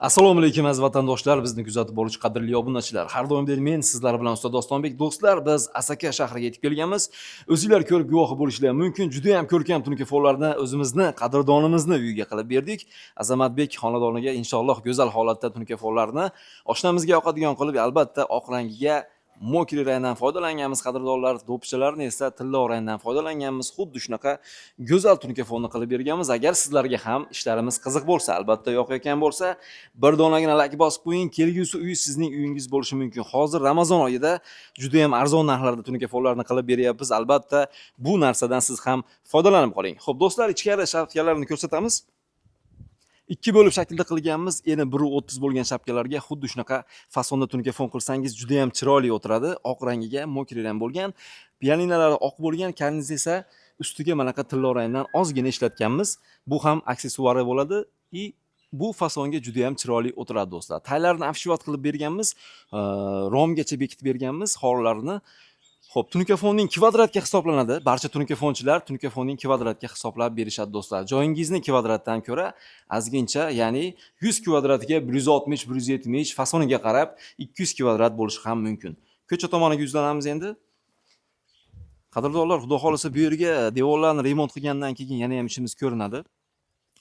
Assalomu alaykum aziz vatandoshlar, bizni kuzatib boruvchi qadrli obunachilar. Har doimdek men sizlar bilan Ustoz Dostonbek. Do'stlar, biz Asaka shahriga yetib kelganmiz. O'zingizlar ko'rib guvohi bo'lishingiz mumkin. Juda ham ko'rkam tunkefonlarni o'zimizni qadrdonimizni uyiga qilib berdik. Azamatbek xonadoniga inshaalloh go'zal holatda tunkefonlarni oshnamizga yoqadigan qilib, albatta oq rangiga mokri rangdan foydalanganmiz qadrdonlar, do'ppichalarni esa tilla rangdan foydalanganmiz. Xuddi shunaqa go'zal tunkefonni qilib berganmiz. Agar sizlarga ham ishlarimiz qiziq bo'lsa, albatta yoqayotgan bo'lsa, bir donagina like bosib qo'ying. Kelgusi uy sizning uyingiz bo'lishi mumkin. Hozir Ramazon oyida juda ham arzon narxlarda tunkefonlarni qilib beryapmiz. Albatta bu narsadan siz ham foydalanib qoling. Xo'p do'stlar, ichkari shapkalarni ko'rsatamiz. 2 bo'lib shaklda qilganmiz. Eni 1.30 bo'lgan shapkalarga xuddi shunaqa fasonda tunkefon qilsangiz juda ham chiroyli o'tiradi. Oq rangiga mokri rang bo'lgan, pianinalari oq bo'lgan, karniz esa ustiga mana bunaqa tilla rangdan ozgina ishlatganmiz. Bu ham aksessuari bo'ladi. Bu fasonga juda ham chiroyli o'tiradi do'stlar. Taylarni afshivat qilib berganmiz, romgacha bekitib berganmiz xorlarini. Xo'p, tunkefonning kvadratga hisoblanadi. Barcha tunkefonchilar tunkefonning kvadratga hisoblab berishadi do'stlar. Joyingizni kvadratdan ko'ra ozgincha, ya'ni 100 kvadratiga 160, 170, fasoniga qarab 200 kvadrat bo'lishi ham mumkin. Ko'cha tomoniga yuzlanamiz endi. Qadrdonlar, xudo xolisa bu yerga devorlarni remont qilgandan keyin yana ham ishimiz ko'rinadi.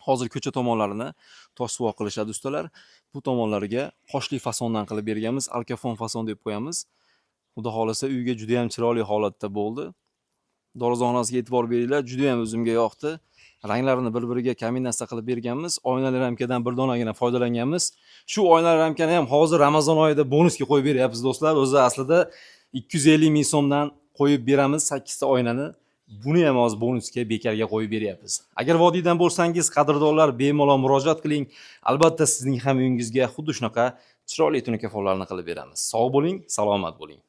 Hozir ko'cha tomonlarini tosh suvoq qilishadi ustalar. Bu tomonlariga qoshli fasondan qilib berganmiz, alkafon fason deb qo'yamiz. Xudo xolisa uyga juda ham chiroyli holatda bo'ldi. Darvozasiga e'tibor beringlar, juda ham o'zimga yoqdi. Ranglarini bir-biriga kombinatsiya qilib berganmiz. Oynali ramkadan bir donagina foydalanganmiz. Shu oynali ramkani ham hozir Ramazon oyida bonusga qo'yib beryapmiz do'stlar. O'zi aslida 250 ming so'mdan qo'yib beramiz 8 ta oynani. Buni ham hozir bonusga bekarga qo'yib beryapmiz. Agar vodiydan bo'lsangiz, qadrdonlar, bemalol murojaat qiling. Albatta sizning ham uyingizga xuddi shunaqa chiroyli tunkefonlarni qilib beramiz. Sog' bo'ling, salomat bo'ling.